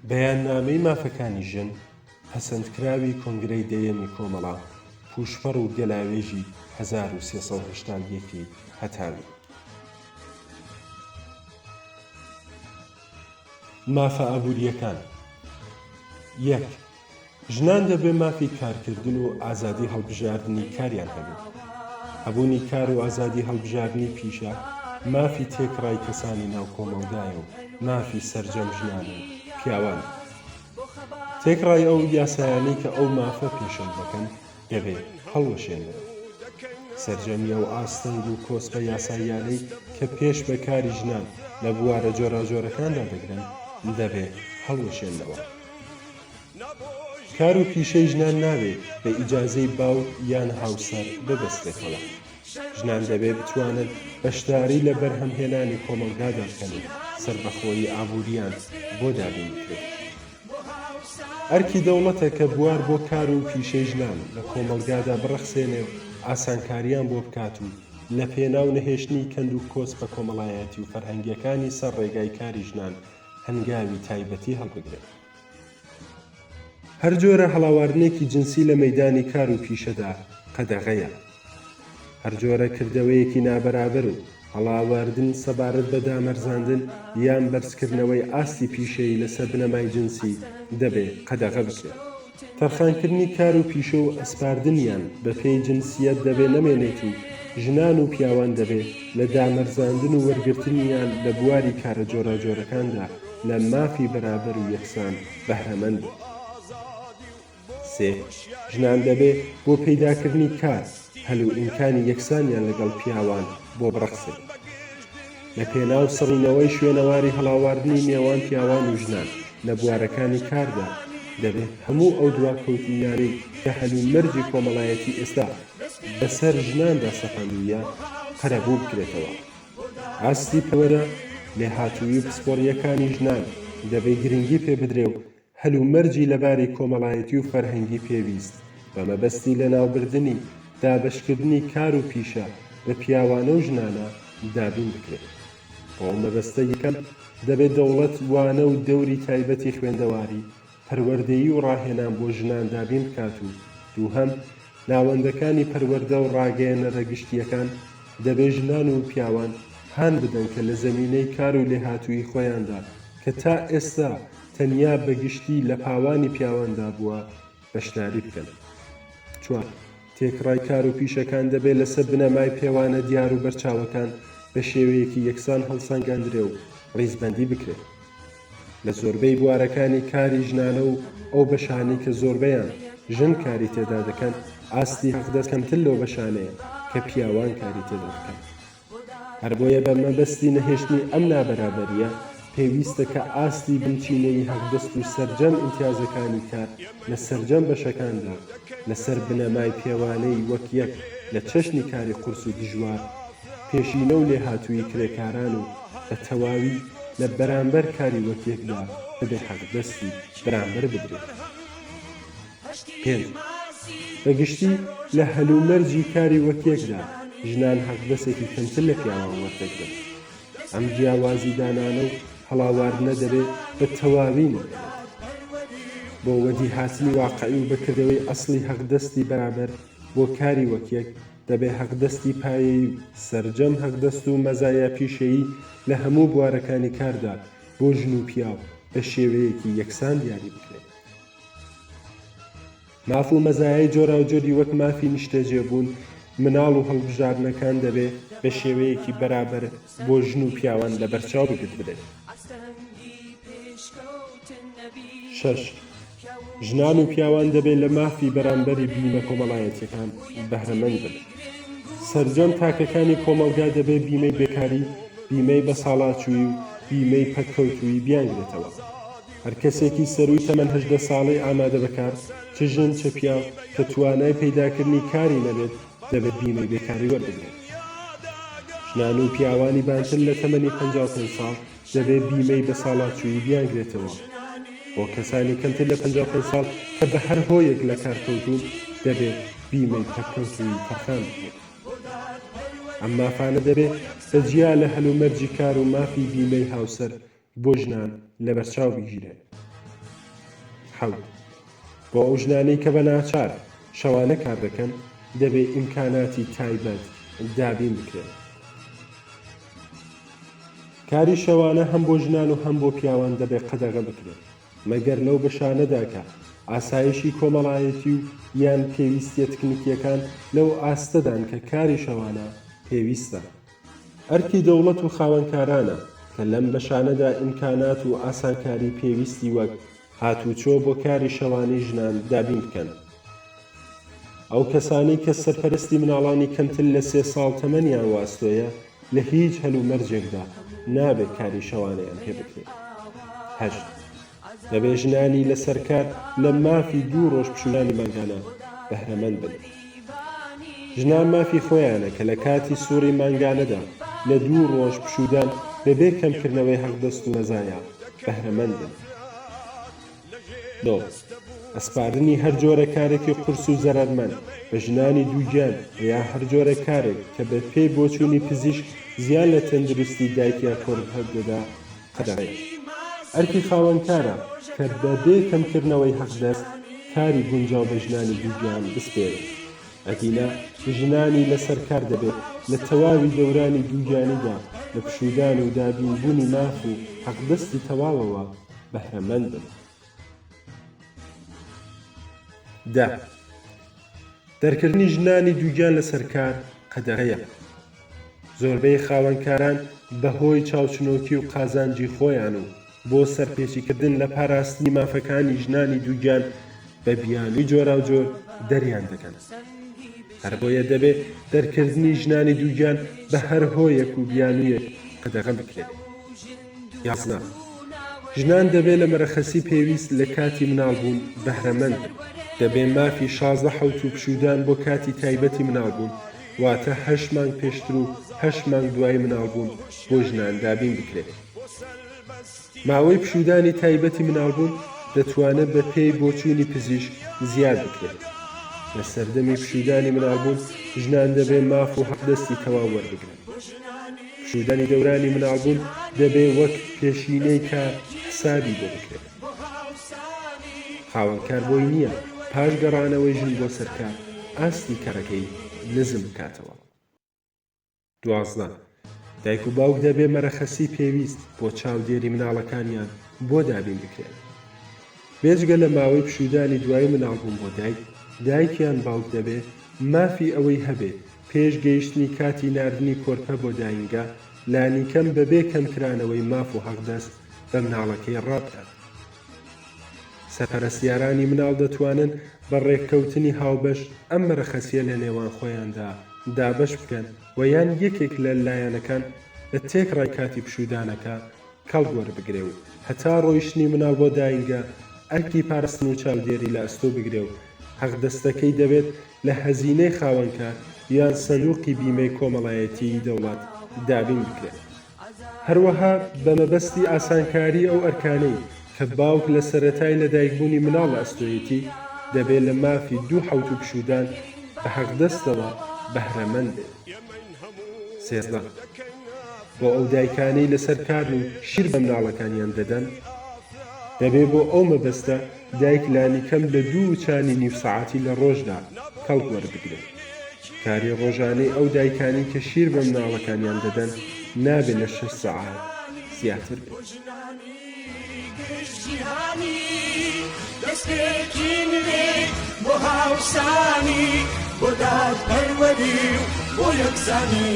بەیاننامەی مافەکانی ژن پەسەندکراوی کۆنگرەی دەیەمی کۆمەڵە پوشپەڕ و گەلاوێژی 1381 هەتاوی. مافە ئابوووریەکان. 1. ژنان دەبێ مافی کارکردن و ئازادی هەڵبژاردننی کاریان هەبێت. هەبوونی کار و ئازادی هەڵبژاردننی پیشە مافی تێکڕای کەسانی ناو کۆمەڵگایە و مافی سەرجەم ژنان و پیاوان. تێکڕای ئەو یاسایانەی کە ئەو مافە پێشەنگ دەکەن دەبێت هەڵوەشێنرێت. سەرجەمی ئەو ئاستەنگ و کۆسپە یاساییانەی کە پێش بە کاری ژنان لە بوارە جۆراجۆرەکاندا دەگرن دەبێت هەڵوەشێننەوە. کار و پیشەی ژنان نابێت بە ئیجازەی باوک یان هاوسەر ببەستێتەوە. ژنان دەبێت بتوانن بەشداری لە بەرهەمهێنانی کۆمەڵگادا بکەن و سەربەخۆیی ئابووریان بۆ دابین بکرێت. ئەرکی دەوڵەتە کە بوار بۆ کار و پیشەی ژنان لە کۆمەڵگادا بڕەخسێنێ و ئاسانکاریان بۆ بکات و لە پێناو نەهێشتنی کەند و کۆس بە کۆمەڵایەتی و فەرهەنگیەکانی سەر ڕێگای کاری ژنان هەنگاوی تایبەتی هەڵبگرێت. هەر جۆرە هەڵاواردنێکی جنسی لە مەیدانی کار و پیشەدا قەدەغەیە. هەر جۆرە کردەوەیەکی نابەرابەر و هەڵاواردن سەبارەت بە دامەرزاندن یان بەرزکردنەوەی ئاستی پیشەیی لەسەر بنەمای جنسی دەبێت قەدەغە بکرێت. تەرخانکردنی کار و پیشە و ئەسپاردنیان بە پێی جنسیەت دەبێت نەمێنێت و ژنان و پیاوان دەبێت لە دامەرزاندن و وەرگرتنیان لە بواری کارە جۆراجۆرەکاندا لە مافی بەرابەر و یەکسان بەهرەمەند بێت. 3. ژنان دەبێت بۆ پەیداکردنی کار هەلو ئیمکانی یەکسانیان لەگەڵ پیاوان بۆ بڕەخسێت. لە پێناو سڕینەوەی شوێنەواری هەڵاواردنی نێوان پیاوان و ژنان لە بوارەکانی کاردا دەبێت هەموو ئەو دواکەوتنیانەی کە هەلو مەرجی کۆمەڵایەتی ئێستا بەسەر ژناندا سەپاندوویە قەرەبوو بکرێتەوە. ئاستی پەوەرە لێهاتووی و پسپۆڕیەکانی ژنان دەبێت گرنگی پێ بدرێ و هەلو مەرجی لەبارەی کۆمەڵایەتی و فەرهەنگی پێویست بە مەبەستی لە ناوبردننی دابەشکردنی کار و پیشە بە پیاوانە و ژنانە دابین بکرێت. بۆ مەبەستە یەکەم دەبێت دەوڵەت وانە و دەوری تایبەتی خوێندەواری پەروەردەیی و ڕاهێنان بۆ ژنان دابین بکات و دووهەم ناوەندەکانی پەروەردە و ڕاگەیەنەرە گشتیەکان دەبێت ژنان و پیاوان هان بدەن کە لە زەمینەی کار و لێهاتووی خۆیاندا کە تا ئێستا تەنیا بەگشتی لە پاوانی پیاواندا بووە بەشداری بکەن. 4. تێکڕای کار و پیشەکان دەبێت لەسەر بنەمای پێوانە دیار و بەرچاوەکان بە شێوەیەکی یەکسان هەڵسەنگاندرێ و ڕیزبەندی بکرێت. لە زۆربەی بوارەکانی کاری ژنانە و ئەو بەشانەی کە زۆربەیان ژن کاری تێدا دەکەن ئاستی حەقدەست کەمتر لەو بەشانەیە کە پیاوان کاری تێدا دەکەن. هەر بۆیە بە مەبەستی نەهێشتنی ئەم نابەرابەریە پێویستە کە ئاستی بنچینەی هەقدەست و سەرجەم ئیمتیازەکانی کار لە سەرجەم بەشەکاندا لەسەر بنەمای پێوانەی وەک یەک لە چەشنی کاری قورس و دژوار پێشینە و لێهاتووی کرێکاران و بە تەواوی لە بەرامبەر کاری وەک یەکدا بەبێ حەقدەستی بەرامبەر بدرێت. 5. بەگشتی لە هەلومەرجی کاری وەک یەکدا ژنان حەقدەسێکی کەمتر لە پیاوان وەردەگرن. ئەم جیاوازی دانانە و هەڵاواردنە دەبێت بە تەواوی نەبێت. بۆ وەدی هاتنی واقعی و بەکردەوەی ئەسڵی حەقدەستی بەرابەر بۆ کاری وەک یەک دەبێت حەقدەستی پایەی سەرجەم هەقدەست و مەزایە پیشەیی لە هەموو بوارەکانی کاردا بۆ ژن و پیاو بە شێوەیەکی یەکسان دیاری بکرێت. ماف و مەزایای جۆراوجۆری وەک مافی نیشتەجێبوون مناڵ و هەڵبژاردنەکان دەبێت بە شێوەیەکی بەرابەر بۆ ژن و پیاوان لە بەرچاو بگرت بدرێت. 6. ژنان و پیاوان دەبێت لە مافی بەرامبەری بیمە کۆمەڵایەتیەکان بەهرەمەند بن. سەرجەم تاکەکانی کۆمەڵگا دەبێت بیمەی بێکاری، بیمەی بەساڵاتچووی و بیمەی پەتکەوتووی بیانگرێتەوە. هەر کەسێکی سەرووی تەمەن 18 ساڵەی ئامادە بەکار چ ژن چ پیاو کە توانای پەیداکردنی کاری نەبێت دەبێت بیمەی بێکاری وەربگرێت. ژنان و پیاوانی بانتر لە تەمەنی 55 ساڵ دەبێت بیمەی بەساڵاتچووی بیانگرێتەوە. بۆ کەسانی کەمتر لە 55 ساڵ کە بە هەر هۆیەک لە کارکەوتون دەبێت بیمەی پەتکەوتووی تەرخان بکرێت. ئەم مافانە دەبێت بەجیا لە هەلومەرجی کار و مافی بیمەی هاوسەر بۆ ژنان لە بەرچاو بگیرێت. حەوت بۆ ئەو ژنانەی کە بە ناچار شەوانە کار دەکەن دەبێ ئیمکاناتی تایبەت دابین بکرێت. کاری شەوانە هەم بۆ ژنان و هەم بۆ پیاوان دەبێت قەدەغە بکرێت مەگەر لەو بەشانەدا کە ئاسایشی کۆمەڵایەتی و یان پێویستیە تکنیکیەکان لەو ئاستەدان کە کاری شەوانە پێویستە. ئەرکی دەوڵەت و خاوەنکارانە کە لەم بەشانەدا ئیمکانات و ئاسانکاری پێویستی وەک هاتوچۆ بۆ کاری شەوانەی ژنان دابین بکەن. ئەو کەسانی کە سەرپەرستی مناڵانی کەمتر لە 3 ساڵ تەمەنیان واستۆیە لە هیچ هەلومەرجێکدا نابێت کاری شەوانەیان پێ بکرێت. 8 دەبێ ژنانی لە سەرکار لە مافی 2 ڕۆژ پشوولانی مانگانە بەهرەمەند بن. ژنان مافی خۆیانە کە لە کاتی سووڕی مانگانەدا لە 2 ڕۆژ پشودان بەبێ کەمکردنەوەی حەقدەست و مەزایە بەهرەمەند بن. 9 ئەسپاردنی هەر جۆرە کارێکی قورس و زەرەرمەند بە ژنانی دووگیان یا هەر جۆرە کارێک کە بە پێی بۆچوونی پزیشک زیان لە تەندروستی دایکیا کۆڕ دەدا قەدەغەیە. ئەرکی خاوەنکارە کە بەبێ کەمکردنەوەی حەقدەست کاری گونجاو بە ژنانی دووگیان بسپێرێت. ئەدینە ژنانی لەسەر کار دەبێت لە تەواوی دەورانی دووگیانیدا لە پشودان و دابینبوونی ماف و حەقدەستی تەواوەوە بەهرەمەند بن. 10 دەرکردنی ژنانی دووگیان لەسەر کار قەدەغەیە. زۆربەی خاوەنکاران بەهۆی چاوچنۆکی و قازانجی خۆیان و بۆ سەرپێچیکردن لە پاراستنی مافەکانی ژنانی دووگیان بە بیانووی جۆرا و جۆر دەریان دەکەن. هەر بۆیە دەبێت دەرکردنی ژنانی دووگیان بە هەر هۆیەک و بیانوویەک قەدەغە بکرێت. 11 ژنان دەبێت لە مەرەخەسی پێویست لە کاتی مناڵبوون بەهرەمەند بن. دەبێ مافی 16 حەوت و پشودان بۆ کاتی تایبەتی مناڵبوون واتە 8 مانگ پێشتر و 8 مانگ دوای مناڵبوون بۆ ژنان دابین بکرێت. ماوەی پشودانی تایبەتی مناڵبوون دەتوانێت بە پێی بۆچوونی پزیشک زیاد بکرێت. لە سەردەمی پشودانی مناڵبوون ژنان دەبێ ماف و حەقدەستی تەواو وەربگرن. پشودانی دەورانی مناڵبوون دەبێ وەک پێشینەی کار حسابی بۆ بکرێت. خاوەنکار بۆی نییە پاش گەڕانەوەی ژن بۆ سەرکار ئاستی کارەکەی نزم بکاتەوە. 12 دایک و باوک دەبێ مەرەخەسی پێویست بۆ چاودێری مناڵەکانیان بۆ دابین بکرێت. بێجگە لە ماوەی پشودانی دوای مناڵبوون بۆ دایکیان باوک دەبێ مافی ئەوەی هەبێ پێش گەیشتنی کاتی ناردنی کۆرپە بۆ داینگا لانیکەم بەبێ کەمکرانەوەی ماف و حەقدەست بە مناڵەکەی ڕابکات. سەرپەرستیارانی مناڵ دەتوانن بە ڕێککەوتنی هاوبەش ئەم مەرەخەسیە لە نێوان خۆیاندا دابەش بکەن و یان یەکێک لە لایەنەکان لە تێکڕای کاتی پشودانەکە کەڵگۆر بگرێ و هەتا ڕۆیشتنی مناڵ بۆ داینگە ئەرکی پاراستن و چاودێری لە ئەستۆ بگرێ و حەقدەستەکەی دەبێت لە هەزینەی خاوەنکار یان سندوقی بیمەی کۆمەڵایەتی دەوڵەت دابین بکرێت. هەروەها بە مەبەستی ئاسانکاری ئەو ئەرکانەی کە باوک لە سەرەتای لەدایکبوونی مناڵ لە ئەستۆیەتی دەبێت لە مافی 2 حەوت و پشودان بە حەقدەستەوە بەهرەمەند بێت. 13 بۆ ئەو دایکانەی لەسەر کار و شیر بە مناڵەکانیان دەدەن دەبێت بۆ ئەو مەبەستە دایک لانیکەم لە 2 نیم سەعاتی لە ڕۆژدا کەڵک وەربگرێت. کاری ڕۆژانەی ئەو دایکانی کە شیر بە مناڵەکانیان دەدەن نابێت لە 6 سەعات زیاتر بێت. دەستێکی نوێ بۆ هاوسانی بۆ دادپەروەری و بۆ یەکسانی